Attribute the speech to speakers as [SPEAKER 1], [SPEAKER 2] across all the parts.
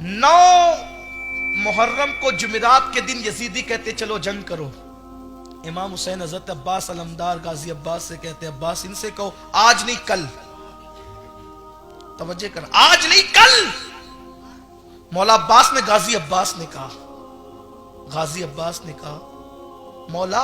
[SPEAKER 1] 9 मुहर्रम को जुमेरात के दिन यजीदी कहते चलो जंग करो। इमाम हुसैन हजरत अब्बास अलमदार गाजी अब्बास से कहते अब्बास इनसे कहो आज नहीं कल, तवज्जो कर, आज नहीं कल। मौला अब्बास ने गाजी अब्बास ने कहा, गाजी अब्बास ने कहा मौला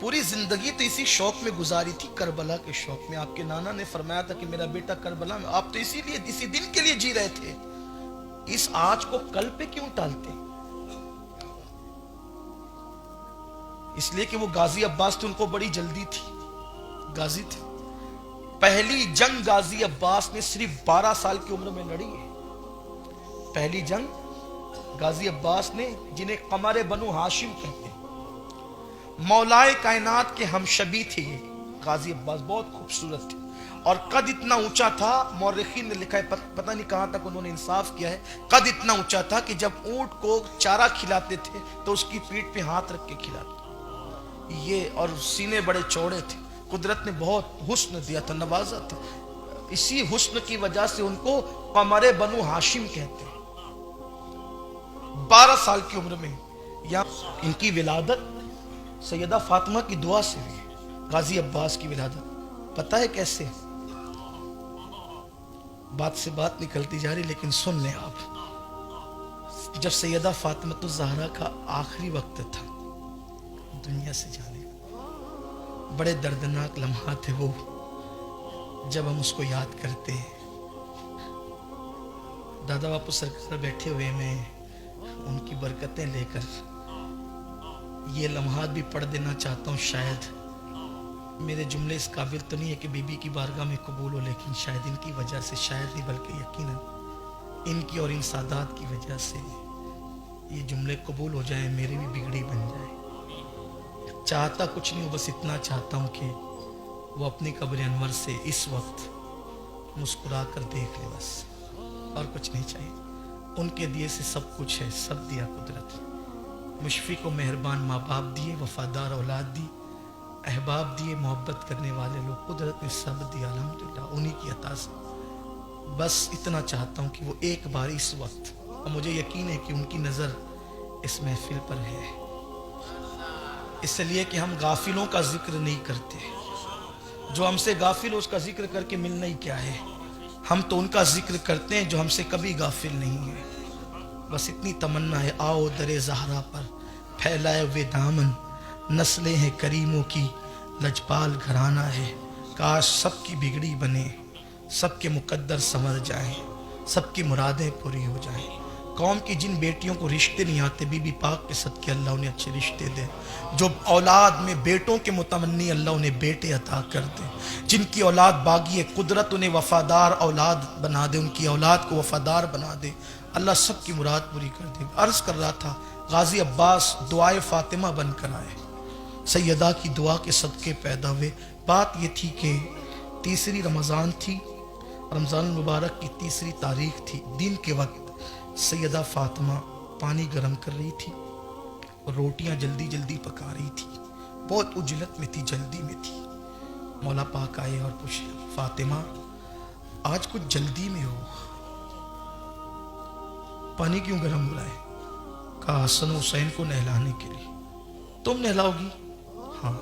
[SPEAKER 1] पूरी जिंदगी तो इसी शौक में गुजारी थी, करबला के शौक में। आपके नाना ने फरमाया था कि मेरा बेटा करबला में, आप तो इसीलिए इसी दिन के लिए जी रहे थे, इस आज को कल पे क्यों टालते? इसलिए कि वो गाजी अब्बास थे, उनको बड़ी जल्दी थी, गाजी थे। पहली जंग गाजी अब्बास ने सिर्फ 12 साल की उम्र में लड़ी है। पहली जंग गाजी अब्बास ने, जिन्हें कमर बनु हाशिम कहते हैं, मौलाए कायनात के हमशबी थे ये गाजी अब्बास, बहुत खूबसूरत थे और कद इतना ऊंचा था, मौरखीन ने लिखा है, पता नहीं कहां तक उन्होंने इंसाफ किया है, कद इतना ऊंचा था कि जब ऊंट को चारा खिलाते थे तो उसकी पीठ पे हाथ रख के खिलाते ये, और सीने बड़े चौड़े थे। कुदरत ने बहुत हुस्न दिया था, नवाजा था, इसी हुस्न की वजह से उनको कमर बनु हाशिम कहते हैं। 12 साल की उम्र में या इनकी विलादत सैयदा फातिमा की दुआ से हुई, गाजी अब्बास की विलादत। पता है कैसे? बात से बात निकलती जा रही, लेकिन सुन लें आप। जब सैयदा फातिमा तो ज़हरा का आखिरी वक्त था दुनिया से जाने का, बड़े दर्दनाक लम्हा थे वो, जब हम उसको याद करते हैं। दादा बापू सरकार बैठे हुए, मैं उनकी बरकतें लेकर ये लम्हात भी पढ़ देना चाहता हूँ। शायद मेरे जुमले इस काबिल तो नहीं है कि बीबी की बारगाह में कबूल हो, लेकिन शायद इनकी वजह से, शायद नहीं बल्कि यकीनन इनकी और इन सादात की वजह से ये जुमले कबूल हो जाए, मेरी भी बिगड़ी बन जाए। चाहता कुछ नहीं हूँ, बस इतना चाहता हूँ कि वो अपनी कब्र अनवर से इस वक्त मुस्कुरा कर देख ले, बस, और कुछ नहीं चाहिए। उनके दिए से सब कुछ है, सब दिया कुदरत। मुशफिक व मेहरबान माँ बाप दिए, वफादार औलाद दी, अहबाब दिए, मोहब्बत करने वाले लोग, कुदरत ने सब दिया, अल्हम्दुलिल्लाह उन्हीं की अता से। बस इतना चाहता हूँ कि वो एक बार इस वक्त, और मुझे यकीन है कि उनकी नज़र इस महफिल पर है, इसलिए कि हम गाफिलों का जिक्र नहीं करते। जो हमसे गाफिल, उसका जिक्र करके मिलना ही क्या है। हम तो उनका जिक्र करते हैं जो हमसे कभी गाफिल नहीं है। बस इतनी तमन्ना है, आओ दरे ज़हरा पर फैलाए हुए दामन, नस्लें हैं करीमों की, लजपाल घराना है। काश सबकी बिगड़ी बने, सबके मुकद्दर संवर जाएं, सबकी मुरादें पूरी हो जाएं। कौम की जिन बेटियों को रिश्ते नहीं आते, बीबी पाक के सदके अल्लाह उन्हें अच्छे रिश्ते दे। जो औलाद में बेटों के मुतमन्नी, अल्लाह उन्हें बेटे अता कर दे। जिनकी औलाद बागी है, कुदरत उन्हें वफादार औलाद बना दे, उनकी औलाद को वफादार बना दे। अल्लाह सबकी मुराद पूरी कर दे। अर्ज कर रहा था, गाजी अब्बास दुआए फातिमा बनकर आए, सैयदा की दुआ के सदके पैदा हुए। बात ये थी कि तीसरी रमज़ान थी, रमज़ान मुबारक की तीसरी तारीख थी। दिन के वक्त सैयदा फातिमा पानी गर्म कर रही थी और रोटियां जल्दी जल्दी पका रही थी, बहुत उजलत में थी, जल्दी में थी। मौला पाक आए और पूछे, फातिमा आज कुछ जल्दी में हो, पानी क्यों गर्म हो रहा है? कहा हसन हुसैन को नहलाने के लिए। तुम नहलाओगी? हाँ।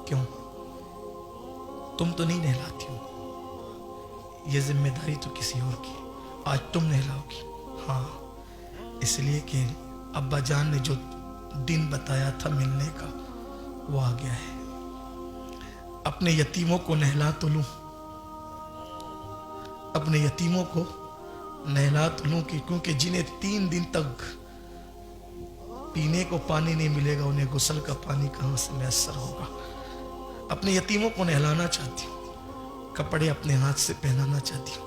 [SPEAKER 1] क्यों? तुम तो नहीं नहलाती हो, ये जिम्मेदारी तो किसी और की, आज तुम नहलाओगी। हाँ, इसलिए कि अब्बा जान ने जो दिन बताया था मिलने का, वो आ गया है। अपने यतीमों को नहला तो लूं, अपने यतीमों को नहला तो लूं, क्योंकि जिन्हें 3 दिन तक पीने को पानी नहीं मिलेगा, उन्हें गुस्ल का पानी कहां से मैसर होगा। अपने यतीमों को नहलाना चाहती हूँ, कपड़े अपने हाथ से पहनाना चाहती हूँ,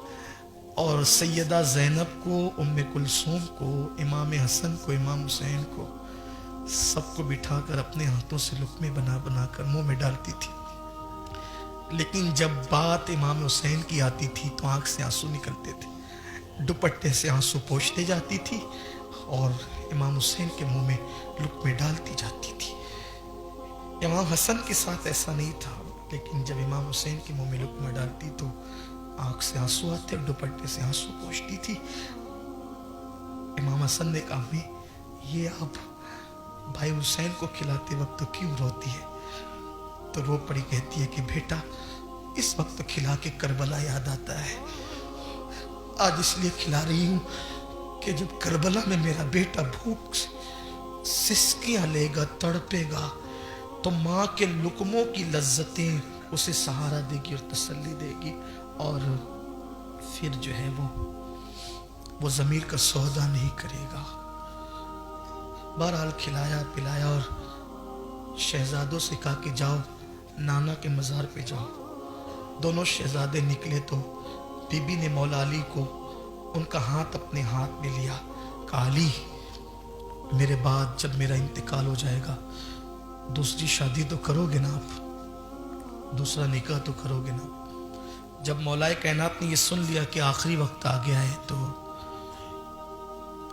[SPEAKER 1] और सैयदा ज़ैनब को, उम्मे कुलसूम को, इमाम हसन को, इमाम हुसैन को, सबको बिठाकर अपने हाथों से लुक़्मे बना बना कर मुंह में डालती थी। लेकिन जब बात इमाम हुसैन की आती थी तो आंख से आंसू निकलते थे, दुपट्टे से आंसू पोंछते जाती थी और इमाम हुसैन के मुंह में लुक़्मे डालती जाती थी। इमाम हसन के साथ ऐसा नहीं था, लेकिन जब इमाम हुसैन के मुंह में लुक़्मा डालती तो आंख से आंसू आते, दुपट्टे से आंसू पोंछती थी। इमाम हसन ने कहा अम्मी ये आप भाई हुसैन को खिलाते वक्त तो क्यों रोती है? तो रो पड़ी, कहती है कि बेटा इस वक्त तो खिला के करबला याद आता है। आज इसलिए खिला रही हूं कि जब करबला में मेरा बेटा भूख सिसकियां लेगा, तड़पेगा, तो माँ के लुकमों की लज्जतें उसे सहारा देगी और तसल्ली देगी, और फिर जो है वो ज़मीर का सौदा नहीं करेगा। बहरहाल खिलाया पिलाया और शहजादों से कहा कि जाओ नाना के मज़ार पे जाओ। दोनों शहजादे निकले तो बीबी ने मौला अली को उनका हाथ अपने हाथ में लिया। कहा अली मेरे बाद जब मेरा इंतकाल हो जाएगा दूसरी शादी तो करोगे ना आप, दूसरा निकाह तो करोगे ना? जब मौलाए कायनात ने ये सुन लिया कि आखिरी वक्त आ गया है तो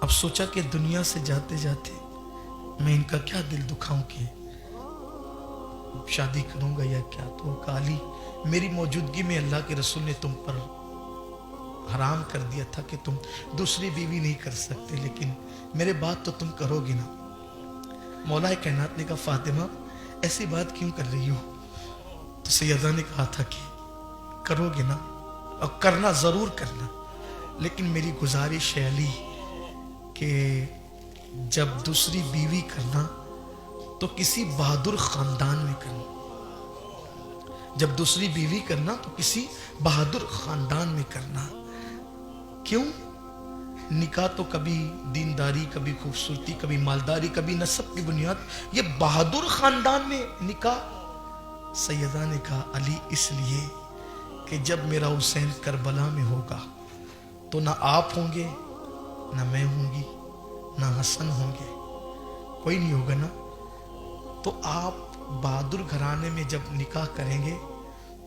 [SPEAKER 1] अब सोचा कि दुनिया से जाते जाते मैं इनका क्या दिल दुखाऊं कि शादी करूंगा या क्या। तो काली मेरी मौजूदगी में अल्लाह के रसूल ने तुम पर हराम कर दिया था कि तुम दूसरी बीवी नहीं कर सकते, लेकिन मेरे बात तो तुम करोगे ना? मौलाए कायनात ने कहा फातिमा ऐसी बात क्यों कर रही हो? तो सैयदा ने कहा था कि करोगे ना, और करना जरूर करना, लेकिन मेरी गुजारिश है अली कि जब दूसरी बीवी करना तो किसी बहादुर खानदान में करना। जब दूसरी बीवी करना तो किसी बहादुर खानदान में करना। क्यों? निकाह तो कभी दीनदारी, कभी खूबसूरती, कभी मालदारी, कभी नस्ब की बुनियाद, ये बहादुर खानदान में निकाह। सैयदा ने कहा अली इसलिए कि जब मेरा हुसैन करबला में होगा तो ना आप होंगे, ना मैं होंगी, ना हसन होंगे, कोई नहीं होगा ना। तो आप बहादुर घराने में जब निकाह करेंगे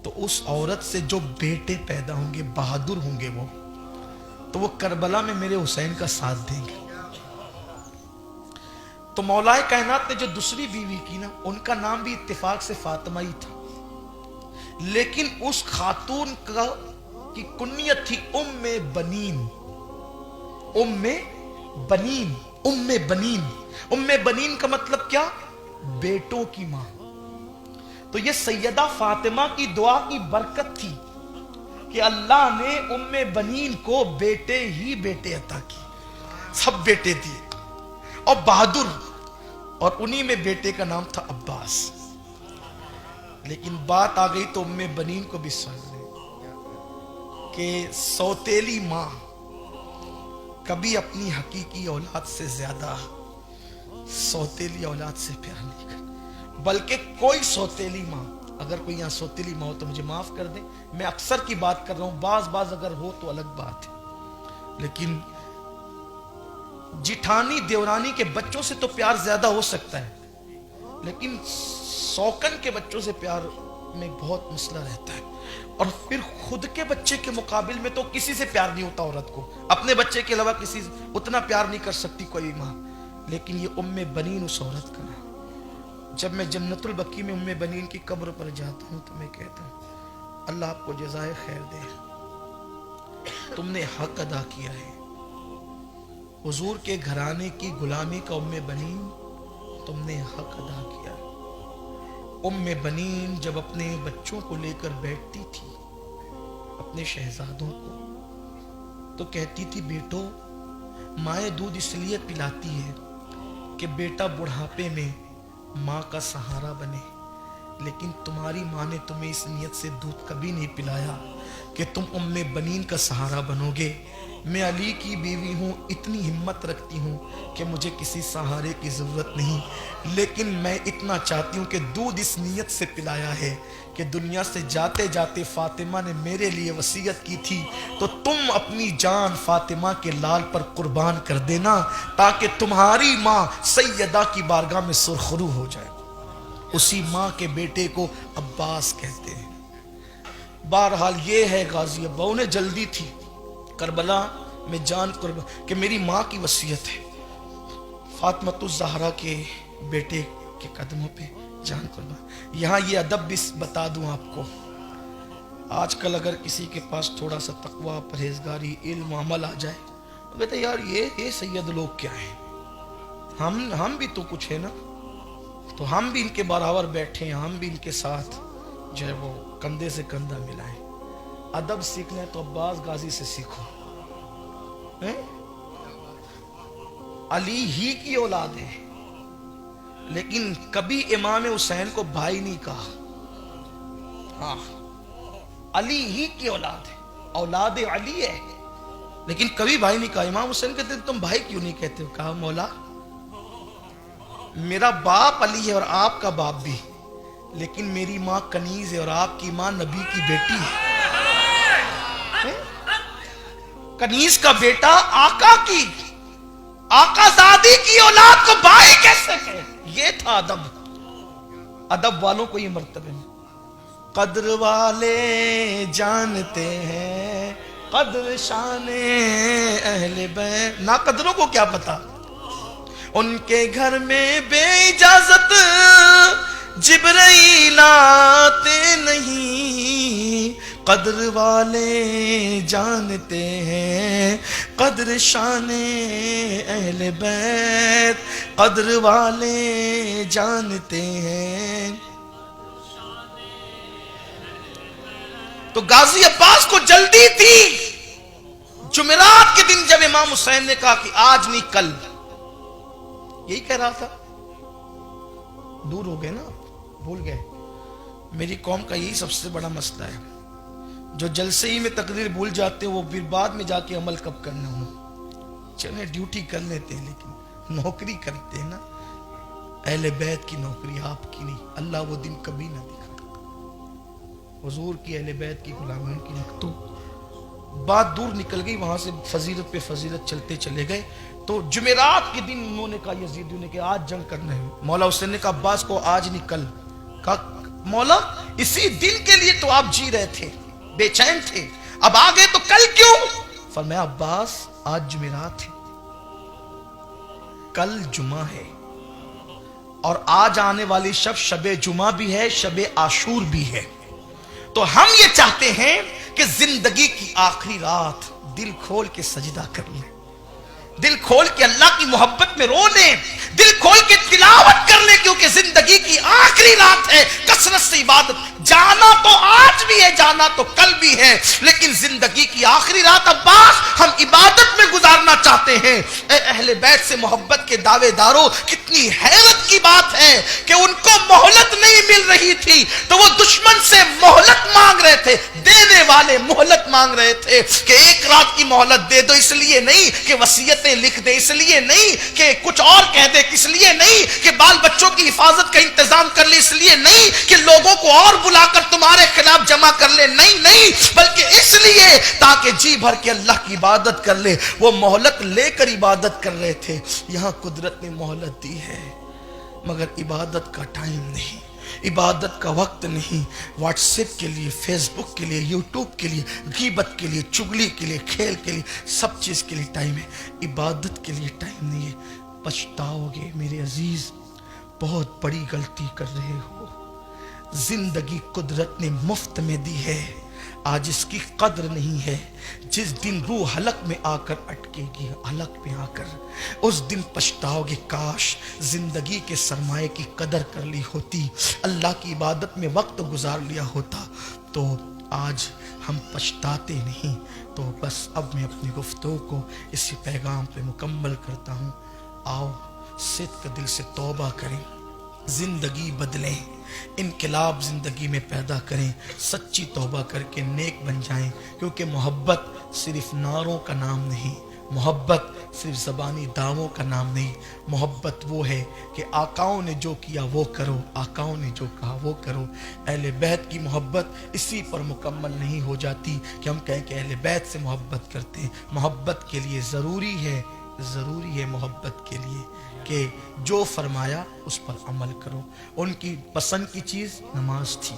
[SPEAKER 1] तो उस औरत से जो बेटे पैदा होंगे बहादुर होंगे तो वो करबला में मेरे हुसैन का साथ देंगे। तो मौलाए कायनात ने जो दूसरी बीवी की ना उनका नाम भी इत्तेफाक से फातिमा ही था, लेकिन उस खातून का की कुन्नियत थी उम्मे बनीन। उम्मे बनीन, उम्मे बनीन, उम्मे बनीन का मतलब क्या? बेटों की मां। तो ये सैयदा फातिमा की दुआ की बरकत थी कि अल्लाह ने उम्मे बनीन को बेटे ही बेटे अता किए, सब बेटे दिए और बहादुर, और उन्हीं में बेटे का नाम था अब्बास। लेकिन बात आ गई तो उम्मे बनीन को भी समझ लें कि सौतेली मां कभी अपनी हकीकी औलाद से ज्यादा सौतेली औलाद से प्यार नहीं करती। बल्कि कोई सौतेली मां, अगर कोई यहाँ सौतेली मां हो तो मुझे माफ कर दे, मैं अक्सर की बात कर रहा हूं, बाज अगर हो तो अलग बात है, लेकिन जिठानी देवरानी के बच्चों से तो प्यार ज्यादा हो सकता है, लेकिन सौकन के बच्चों से प्यार में बहुत मसला रहता है। और फिर खुद के बच्चे के मुकाबिल में तो किसी से प्यार नहीं होता औरत को, अपने बच्चे के अलावा किसी से उतना प्यार नहीं कर सकती कोई माँ। लेकिन ये उम्मे बनीन उस औरत का है। जब मैं जन्नतुल बकी में उम्मे बनीन की कब्र पर जाता हूँ तो मैं कहता हूँ अल्लाह आपको जज़ाए खैर दे, तुमने हक अदा किया है। हुजूर के घराने की गुलामी का उम्मे बनीन तुमने हक अदा किया। उम्मे बनीन जब अपने बच्चों को लेकर बैठती थी, अपने शहजादों को, तो कहती थी बेटो माए दूध इसलिए पिलाती है कि बेटा बुढ़ापे में माँ का सहारा बने, लेकिन तुम्हारी माँ ने तुम्हें इस नियत से दूध कभी नहीं पिलाया कि तुम उम्मे बनीन का सहारा बनोगे। मैं अली की बीवी हूँ, इतनी हिम्मत रखती हूँ कि मुझे किसी सहारे की ज़रूरत नहीं, लेकिन मैं इतना चाहती हूँ कि दूध इस नीयत से पिलाया है कि दुनिया से जाते जाते फातिमा ने मेरे लिए वसीयत की थी, तो तुम अपनी जान फातिमा के लाल पर कुर्बान कर देना ताकि तुम्हारी माँ सैयदा की बारगाह में सुरखरू हो जाए। उसी माँ के बेटे को अब्बास कहते हैं। बहरहाल ये है गाजी अब्बा, उन्हें जल्दी थी करबला में जान कुर्बान कि मेरी माँ की वसीयत है, फातिमा ज़हरा के बेटे के कदमों पे जान कुर्बान। यहाँ ये अदब भी बता दूं आपको, आजकल अगर किसी के पास थोड़ा सा तकवा, परहेजगारी, इल्म, अमल आ जाए کہتے یار یہ سید لوگ کیا ہیں، ہم بھی تو کچھ ہے نا، تو ہم بھی ان کے برابر بیٹھے ہیں، ہم بھی ان کے ساتھ جو ہے وہ کندھے سے کندھا ملائیں۔ ادب سیکھنا ہے تو عباس غازی سے سیکھو، علی ہی کی اولاد ہے لیکن کبھی امام حسین کو بھائی نہیں کہا۔ ہاں علی ہی کی اولاد ہے، اولاد علی ہے، لیکن کبھی بھائی نہیں کہا۔ امام حسین کہتے تم بھائی کیوں نہیں کہتے ہو؟ کہا مولا میرا باپ علی ہے اور آپ کا باپ بھی، لیکن میری ماں کنیز ہے اور آپ کی ماں نبی کی بیٹی ہے۔ کنیز کا بیٹا آقا زادی کی اولاد کو بھائی کیسے کہے؟ یہ تھا ادب، ادب والوں کو یہ مرتبہ ہے۔ قدر والے جانتے ہیں قدر شان اہل بیت، نا قدروں کو کیا پتا، ان کے گھر میں بے اجازت جبرائیل آتے نہیں۔ قدر والے جانتے ہیں قدر شان اہل بیت، قدر والے جانتے ہیں۔ تو غازی عباس کو جلدی تھی۔ جمعرات کے دن جب امام حسین نے کہا کہ آج نہیں کل، یہی کہہ رہا تھا، دور ہو گئے نا، بھول گئے۔ میری قوم کا یہی سب سے بڑا مسئلہ ہے، جو جلسے ہی میں تقریر بھول جاتے ہیں، وہ پھر بعد میں جا کے عمل کب کرنا ہو۔ چلیں ڈیوٹی کر لیتے ہیں لیکن نوکری کرتے ہیں نا، اہل بیت کی نوکری، آپ کی نہیں۔ اللہ وہ دن کبھی نہ دکھا، حضور کی اہل بیت کی غلامی کی نہیں۔ تو بات دور نکل گئی، وہاں سے فضیلت پہ فضیلت چلتے چلے گئے۔ تو جمعرات کے دن انہوں نے کہا، یزیدیوں نے کہا آج جنگ کرنا ہے۔ مولا حسین نے کہا عباس کو آج نہیں کل۔ کہا مولا اسی دن کے لیے تو آپ جی رہے تھے، بے چین تھے، اب آگے تو کل کیوں؟ فرمایا عباس آج جمعرات ہے، کل جمعہ ہے، اور آج آنے والی شب جمعہ بھی ہے، شب عاشور بھی ہے۔ تو ہم یہ چاہتے ہیں کہ زندگی کی آخری رات دل کھول کے سجدہ کر لیں، دل کھول کے اللہ کی محبت میں رو لیں، دل کھول کے تلاوت کر لیں، کیونکہ زندگی کی آخری رات ہے۔ کثرت سے عبادت، جانا تو آج بھی ہے، جانا تو کل بھی ہے، لیکن زندگی کی آخری رات عباس ہم عبادت میں گزارنا چاہتے ہیں۔ اے اہل بیت سے محبت کے دعوے داروں، کتنی حیرت کی بات ہے کہ ان کو مہلت نہیں مل رہی تھی تو وہ دشمن سے مہلت مانگ رہے تھے، دینے والے مہلت مانگ رہے تھے کہ ایک رات کی مہلت دے دو، اس لیے نہیں کہ وصیتیں لکھ دے، اس لیے نہیں کہ کچھ اور کہہ دے، اس لیے نہیں کہ بال بچوں کی حفاظت کا انتظام کر لے، اس لیے نہیں کہ لوگوں کو اور بلا کر تمہارے خلاف جمع کر لے، نہیں، بلکہ اس لیے تاکہ جی بھر کے اللہ کی عبادت کر لے۔ وہ مہلت لے کر عبادت کر رہے تھے۔ یہاں قدرت نے مہلت دی ہے مگر عبادت کا ٹائم نہیں، عبادت کا وقت نہیں۔ واٹس ایپ کے لیے، فیس بک کے لیے، یوٹیوب کے لیے، غیبت کے لیے، چگلی کے لیے، کھیل کے لیے، سب چیز کے لیے ٹائم ہے، عبادت کے لیے ٹائم نہیں ہے۔ پچھتاؤ گے میرے عزیز، بہت بڑی غلطی کر رہے ہو۔ زندگی قدرت نے مفت میں دی ہے، آج اس کی قدر نہیں ہے۔ جس دن روح حلق میں آ کر اٹکے گی، حلق میں آ کر، اس دن پچھتاؤ گے کاش زندگی کے سرمایے کی قدر کر لی ہوتی، اللہ کی عبادت میں وقت گزار لیا ہوتا۔ تو آج ہم پچھتاتے نہیں۔ تو بس اب میں اپنی گفتگو کو اسی پیغام پہ مکمل کرتا ہوں۔ آؤ صدق دل سے توبہ کریں، زندگی بدلیں، انقلاب زندگی میں پیدا کریں، سچی توبہ کر کے نیک بن جائیں، کیونکہ محبت صرف نعروں کا نام نہیں، محبت صرف زبانی دعووں کا نام نہیں، محبت وہ ہے کہ آقاؤں نے جو کیا وہ کرو، آقاؤں نے جو کہا وہ کرو۔ اہل بیت کی محبت اسی پر مکمل نہیں ہو جاتی کہ ہم کہیں کہ اہل بیت سے محبت کرتے ہیں۔ محبت کے لیے ضروری ہے محبت کے لیے کہ جو فرمایا اس پر عمل کرو۔ ان کی پسند کی چیز نماز تھی،